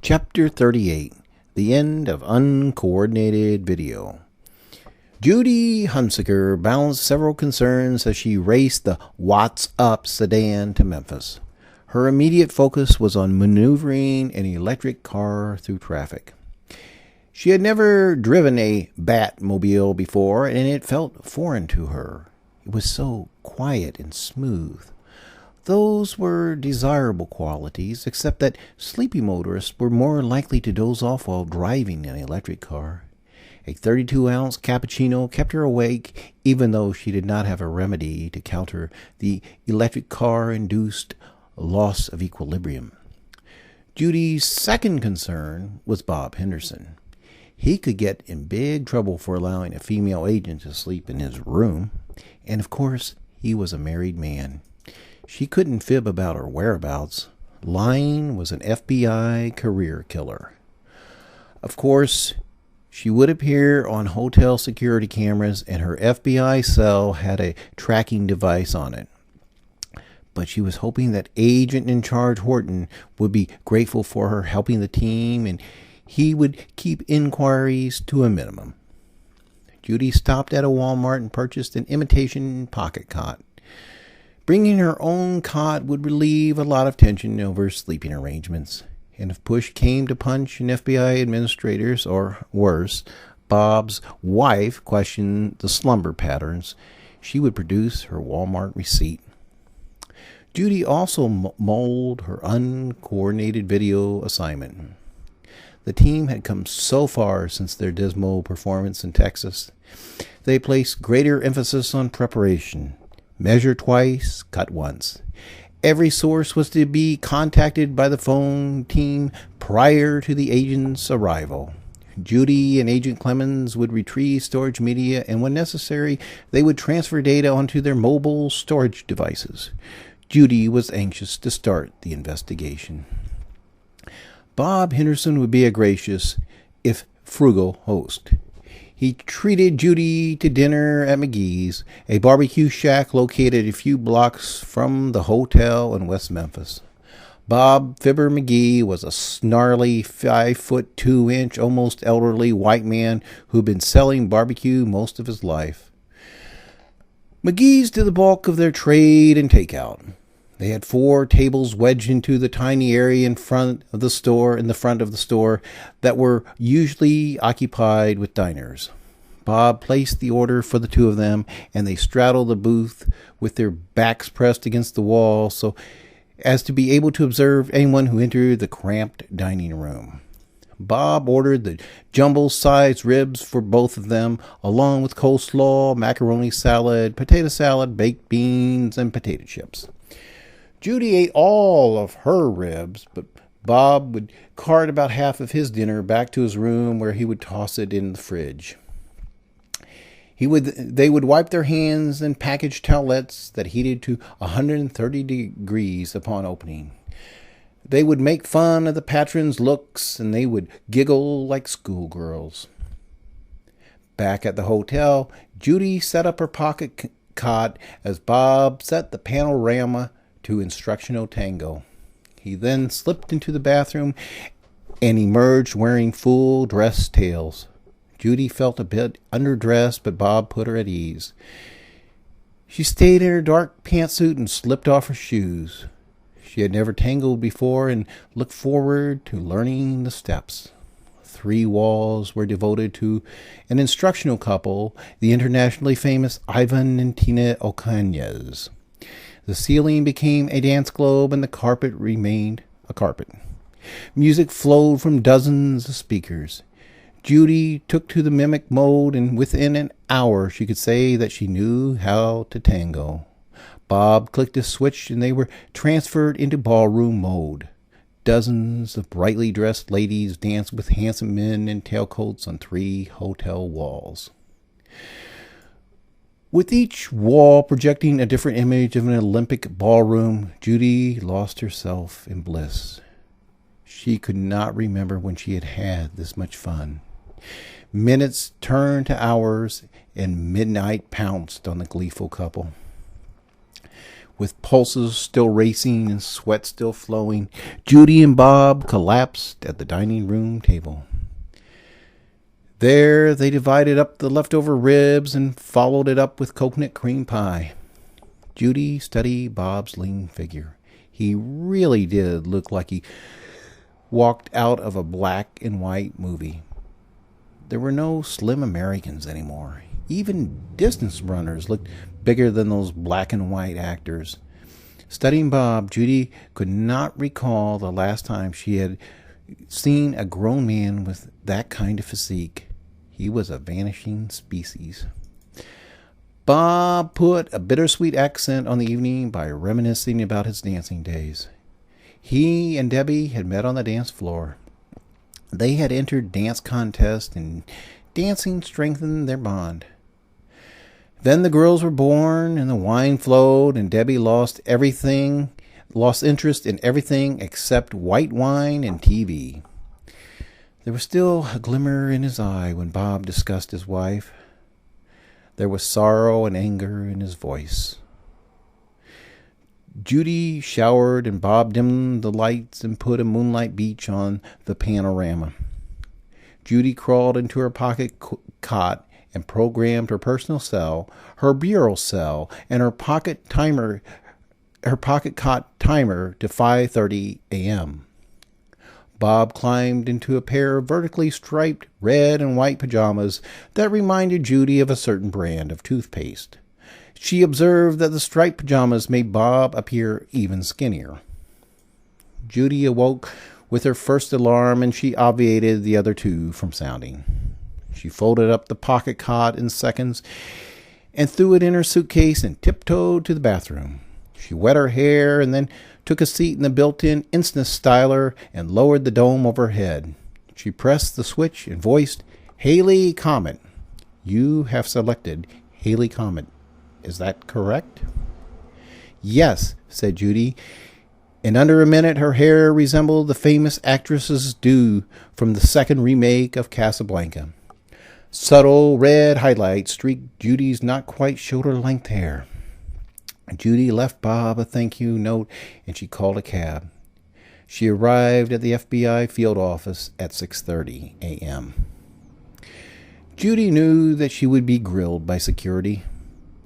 Chapter 38, The End of Uncoordinated Video. Judy Hunnsicker balanced several concerns as she raced the What's Up sedan to Memphis. Her immediate focus was on maneuvering an electric car through traffic. She had never driven a Batmobile before, and it felt foreign to her. It was so quiet and smooth. Those were desirable qualities, except that sleepy motorists were more likely to doze off while driving an electric car. A 32-ounce cappuccino kept her awake, even though she did not have a remedy to counter the electric car-induced loss of equilibrium. Judy's second concern was Bob Henderson. He could get in big trouble for allowing a female agent to sleep in his room, and of course, he was a married man. She couldn't fib about her whereabouts. Lying was an FBI career killer. Of course, she would appear on hotel security cameras, and her FBI cell had a tracking device on it. But she was hoping that Agent in Charge Horton would be grateful for her helping the team, and he would keep inquiries to a minimum. Judy stopped at a Walmart and purchased an imitation pocket cot. Bringing her own cot would relieve a lot of tension over sleeping arrangements. And if push came to punch and FBI administrators, or worse, Bob's wife questioned the slumber patterns, she would produce her Walmart receipt. Judy also mulled her uncoordinated video assignment. The team had come so far since their dismal performance in Texas. They placed greater emphasis on preparation. Measure twice, cut once. Every source was to be contacted by the phone team prior to the agent's arrival. Judy and Agent Clemens would retrieve storage media, and when necessary, they would transfer data onto their mobile storage devices. Judy was anxious to start the investigation. Bob Henderson would be a gracious, if frugal, host. He treated Judy to dinner at McGee's, a barbecue shack located a few blocks from the hotel in West Memphis. Bob Fibber McGee was a snarly 5'2", almost elderly white man who'd been selling barbecue most of his life. McGee's did the bulk of their trade and takeout. They had 4 tables wedged into the tiny area in the front of the store that were usually occupied with diners. Bob placed the order for the 2 of them, and they straddled the booth with their backs pressed against the wall so as to be able to observe anyone who entered the cramped dining room. Bob ordered the jumbo-sized ribs for both of them, along with coleslaw, macaroni salad, potato salad, baked beans, and potato chips. Judy ate all of her ribs, but Bob would cart about half of his dinner back to his room where he would toss it in the fridge. They would wipe their hands in packaged towelettes that heated to 130 degrees upon opening. They would make fun of the patrons' looks, and they would giggle like schoolgirls. Back at the hotel, Judy set up her pocket cot as Bob set the panorama to Instructional Tango. He then slipped into the bathroom and emerged wearing full dress tails. Judy felt a bit underdressed, but Bob put her at ease. She stayed in her dark pantsuit and slipped off her shoes. She had never tangled before and looked forward to learning the steps. 3 walls were devoted to an instructional couple, the internationally famous Ivan and Tina Ocañez. The ceiling became a dance globe, and the carpet remained a carpet. Music flowed from dozens of speakers. Judy took to the mimic mode, and within an hour she could say that she knew how to tango. Bob clicked a switch, and they were transferred into ballroom mode. Dozens of brightly dressed ladies danced with handsome men in tailcoats on 3 hotel walls. With each wall projecting a different image of an Olympic ballroom, Judy lost herself in bliss. She could not remember when she had had this much fun. Minutes turned to hours, and midnight pounced on the gleeful couple. With pulses still racing and sweat still flowing, Judy and Bob collapsed at the dining room table. There they divided up the leftover ribs and followed it up with coconut cream pie. Judy studied Bob's lean figure. He really did look like he walked out of a black and white movie. There were no slim Americans anymore. Even distance runners looked bigger than those black and white actors. Studying Bob, Judy could not recall the last time she had seen a grown man with that kind of physique. He was a vanishing species. Bob put a bittersweet accent on the evening by reminiscing about his dancing days. He and Debbie had met on the dance floor. They had entered dance contests, and dancing strengthened their bond. Then the girls were born, and the wine flowed, and Debbie lost interest in everything except white wine and TV. There was still a glimmer in his eye when Bob discussed his wife. There was sorrow and anger in his voice. Judy showered, and Bob dimmed the lights and put a moonlight beach on the panorama. Judy crawled into her pocket cot and programmed her personal cell, her bureau cell, and her pocket cot timer to 5:30 a.m. Bob climbed into a pair of vertically striped red and white pajamas that reminded Judy of a certain brand of toothpaste. She observed that the striped pajamas made Bob appear even skinnier. Judy awoke with her first alarm, and she obviated the other two from sounding. She folded up the pocket cot in seconds and threw it in her suitcase and tiptoed to the bathroom. She wet her hair and then took a seat in the built-in instant styler and lowered the dome over her head. She pressed the switch and voiced, "Haley Comet. You have selected Haley Comet. Is that correct?" "Yes," said Judy. In under a minute, her hair resembled the famous actress's do from the second remake of Casablanca. Subtle red highlights streaked Judy's not-quite-shoulder-length hair. Judy left Bob a thank-you note, and she called a cab. She arrived at the FBI field office at 6:30 a.m. Judy knew that she would be grilled by security.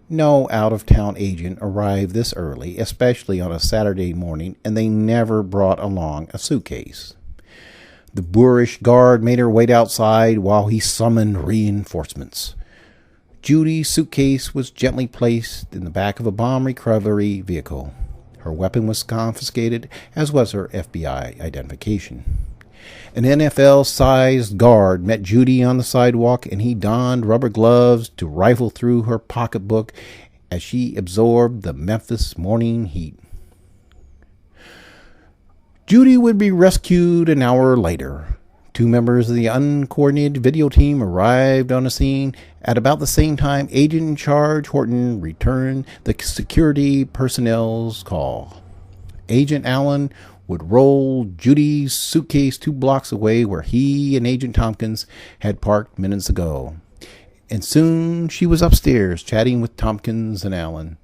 No out-of-town agent arrived this early, especially on a Saturday morning, and they never brought along a suitcase. The boorish guard made her wait outside while he summoned reinforcements. Judy's suitcase was gently placed in the back of a bomb recovery vehicle. Her weapon was confiscated, as was her FBI identification. An NFL-sized guard met Judy on the sidewalk, and he donned rubber gloves to rifle through her pocketbook as she absorbed the Memphis morning heat. Judy would be rescued an hour later. Two members of the Uncoordinated video team arrived on the scene. At about the same time, Agent in Charge Horton returned the security personnel's call. Agent Allen would roll Judy's suitcase 2 blocks away where he and Agent Tompkins had parked minutes ago. And soon she was upstairs chatting with Tompkins and Allen.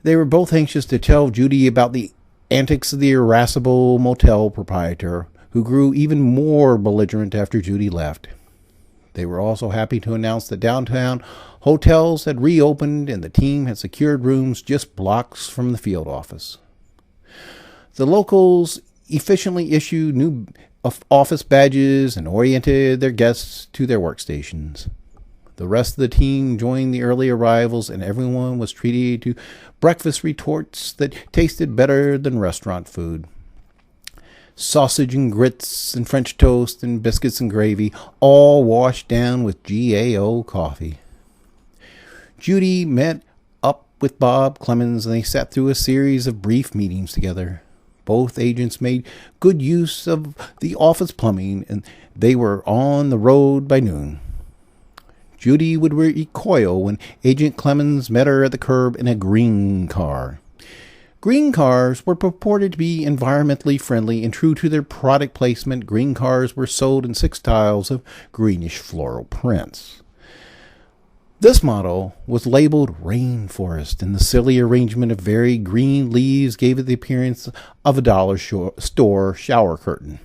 They were both anxious to tell Judy about the antics of the irascible motel proprietor, who grew even more belligerent after Judy left. They were also happy to announce that downtown hotels had reopened and the team had secured rooms just blocks from the field office. The locals efficiently issued new office badges and oriented their guests to their workstations. The rest of the team joined the early arrivals, and everyone was treated to breakfast retorts that tasted better than restaurant food. Sausage and grits and French toast and biscuits and gravy, all washed down with GAO coffee. Judy met up with Bob Clemens, and they sat through a series of brief meetings together. Both agents made good use of the office plumbing, and they were on the road by noon. Judy would recoil when Agent Clemens met her at the curb in a green car. Green cars were purported to be environmentally friendly, and true to their product placement, green cars were sold in 6 tiles of greenish floral prints. This model was labeled Rainforest, and the silly arrangement of varied green leaves gave it the appearance of a dollar store shower curtain.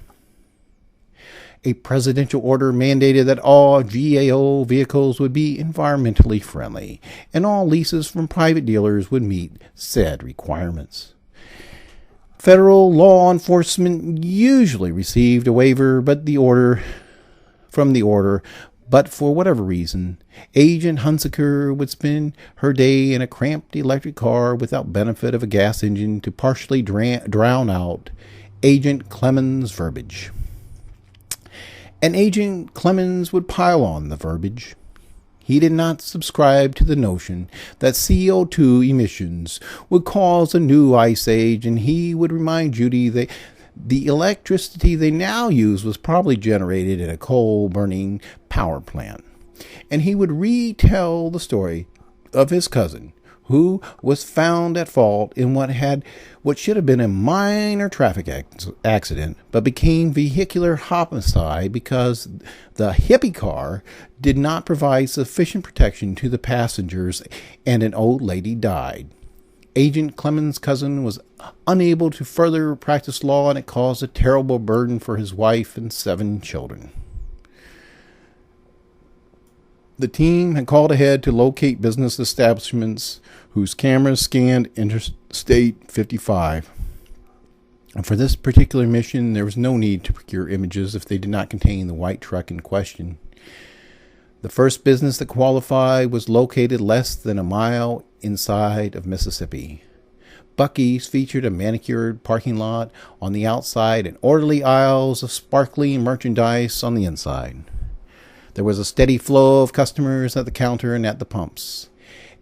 A presidential order mandated that all GAO vehicles would be environmentally friendly, and all leases from private dealers would meet said requirements. Federal law enforcement usually received a waiver from the order, but for whatever reason, Agent Hunnsicker would spend her day in a cramped electric car without benefit of a gas engine to partially drown out Agent Clemens' verbiage. And Agent Clemens would pile on the verbiage. He did not subscribe to the notion that CO2 emissions would cause a new ice age, and he would remind Judy that the electricity they now use was probably generated in a coal-burning power plant. And he would retell the story of his cousin, who was found at fault in what should have been a minor traffic accident, but became vehicular homicide because the hippie car did not provide sufficient protection to the passengers, and an old lady died. Agent Clemens' cousin was unable to further practice law, and it caused a terrible burden for his wife and 7 children. The team had called ahead to locate business establishments whose cameras scanned Interstate 55. And for this particular mission, there was no need to procure images if they did not contain the white truck in question. The first business that qualified was located less than a mile inside of Mississippi. Buckys featured a manicured parking lot on the outside and orderly aisles of sparkling merchandise on the inside. There was a steady flow of customers at the counter and at the pumps.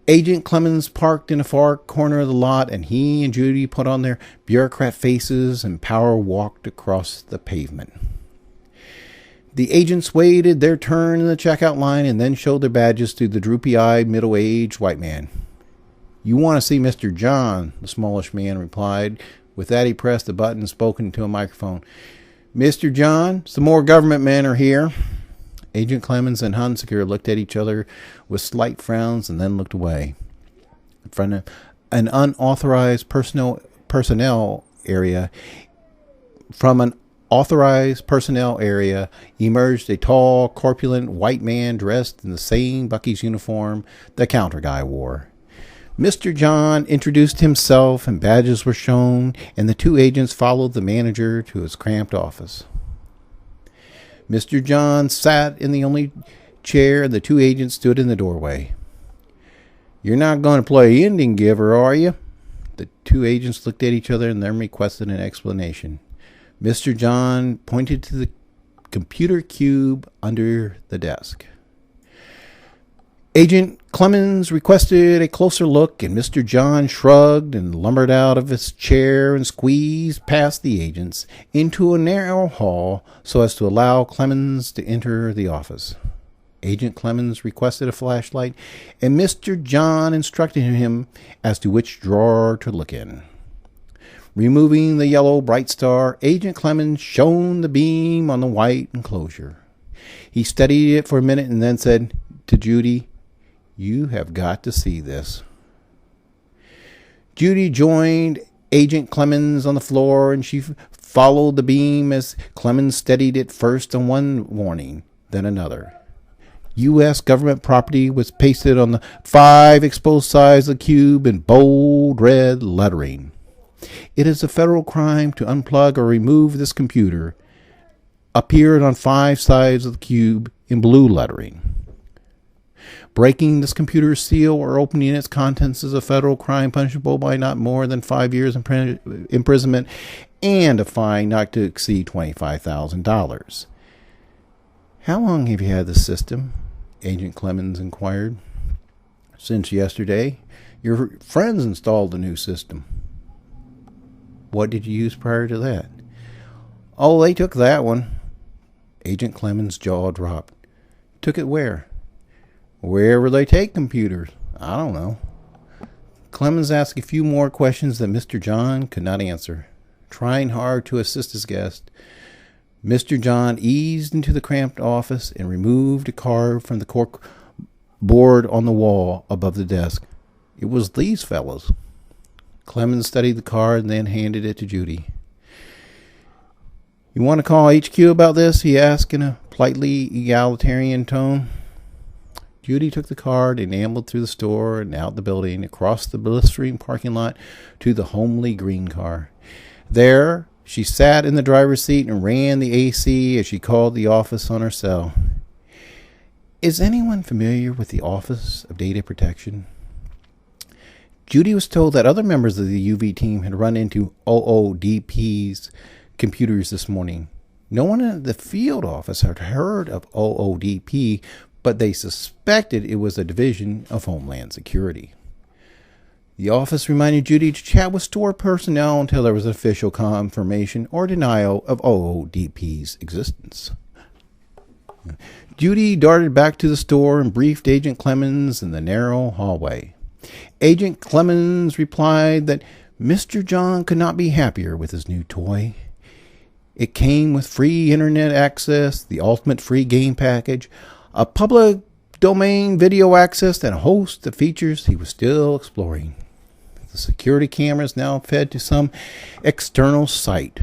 Agent Clemens parked in a far corner of the lot, and he and Judy put on their bureaucrat faces and power walked across the pavement. The agents waited their turn in the checkout line and then showed their badges to the droopy-eyed, middle-aged white man. "You want to see Mr. John," the smallish man replied. With that, he pressed a button and spoke into a microphone. "Mr. John, some more government men are here." Agent Clemens and Hunnsicker looked at each other with slight frowns and then looked away. In front of an unauthorized personnel area, emerged a tall, corpulent white man dressed in the same Bucky's uniform the counter guy wore. Mr. John introduced himself, and badges were shown, and the 2 agents followed the manager to his cramped office. Mr. John sat in the only chair, and the 2 agents stood in the doorway. "You're not going to play Indian giver, are you?" The 2 agents looked at each other and then requested an explanation. Mr. John pointed to the computer cube under the desk. Agent Clemens requested a closer look, and Mr. John shrugged and lumbered out of his chair and squeezed past the agents into a narrow hall so as to allow Clemens to enter the office. Agent Clemens requested a flashlight, and Mr. John instructed him as to which drawer to look in. Removing the yellow bright star, Agent Clemens shone the beam on the white enclosure. He studied it for a minute and then said to Judy, "You have got to see this." Judy joined Agent Clemens on the floor, and she followed the beam as Clemens studied it first on one warning, then another. U.S. government property was pasted on the 5 exposed sides of the cube in bold red lettering. "It is a federal crime to unplug or remove this computer," appeared on 5 sides of the cube in blue lettering. "Breaking this computer's seal or opening its contents is a federal crime punishable by not more than 5 years imprisonment and a fine not to exceed $25,000. "How long have you had this system?" Agent Clemens inquired. "Since yesterday. Your friends installed the new system." "What did you use prior to that?" "Oh, they took that one." Agent Clemens' jaw dropped. "Took it where?" "Wherever they take computers. I don't know." Clemens asked a few more questions that Mr. John could not answer. Trying hard to assist his guest, Mr. John eased into the cramped office and removed a card from the cork board on the wall above the desk. It was these fellows. Clemens studied the card and then handed it to Judy. "You want to call HQ about this?" he asked in a politely egalitarian tone. Judy took the card and ambled through the store and out the building, across the blistering parking lot to the homely green car. There, she sat in the driver's seat and ran the AC as she called the office on her cell. "Is anyone familiar with the Office of Data Protection?" Judy was told that other members of the UV team had run into OODP's computers this morning. No one in the field office had heard of OODP, but they suspected it was a division of Homeland Security. The office reminded Judy to chat with store personnel until there was official confirmation or denial of OODP's existence. Judy darted back to the store and briefed Agent Clemens in the narrow hallway. Agent Clemens replied that Mr. John could not be happier with his new toy. It came with free internet access, the ultimate free game package, a public domain video access, and a host of features he was still exploring. The security cameras now fed to some external site.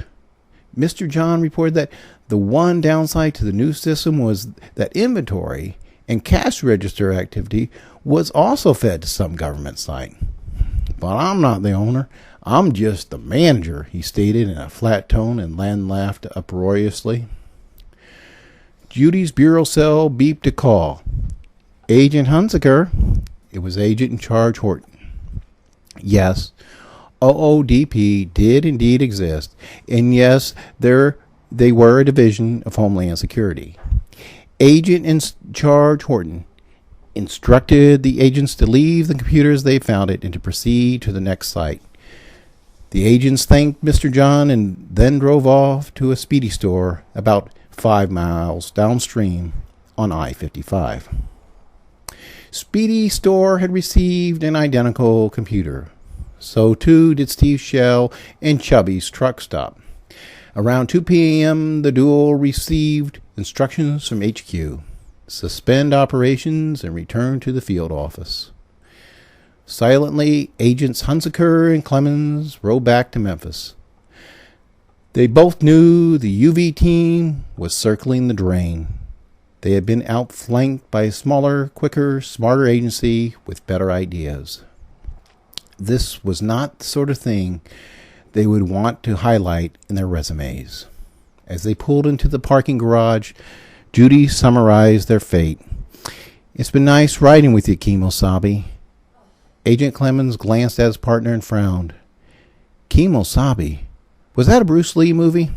Mr. John reported that the one downside to the new system was that inventory and cash register activity was also fed to some government site. "But I'm not the owner. I'm just the manager," he stated in a flat tone, and Len laughed uproariously. Judy's bureau cell beeped a call. "Agent Hunnsicker." It was Agent in Charge Horton. Yes, OODP did indeed exist, and yes, they were a division of Homeland Security. Agent in Charge Horton instructed the agents to leave the computers they found it and to proceed to the next site. The agents thanked Mr. John and then drove off to a Speedy store about 5 miles downstream on I-55. Speedy store had received an identical computer. So too did Steve Shell and Chubby's truck stop. Around 2 p.m., the duo received instructions from HQ. Suspend operations and return to the field office. Silently, Agents Hunnsicker and Clemens rode back to Memphis. They both knew the UV team was circling the drain. They had been outflanked by a smaller, quicker, smarter agency with better ideas. This was not the sort of thing they would want to highlight in their resumes. As they pulled into the parking garage, Judy summarized their fate. "It's been nice riding with you, Kimosabe." Agent Clemens glanced at his partner and frowned. "Kimosabe? Was that a Bruce Lee movie?"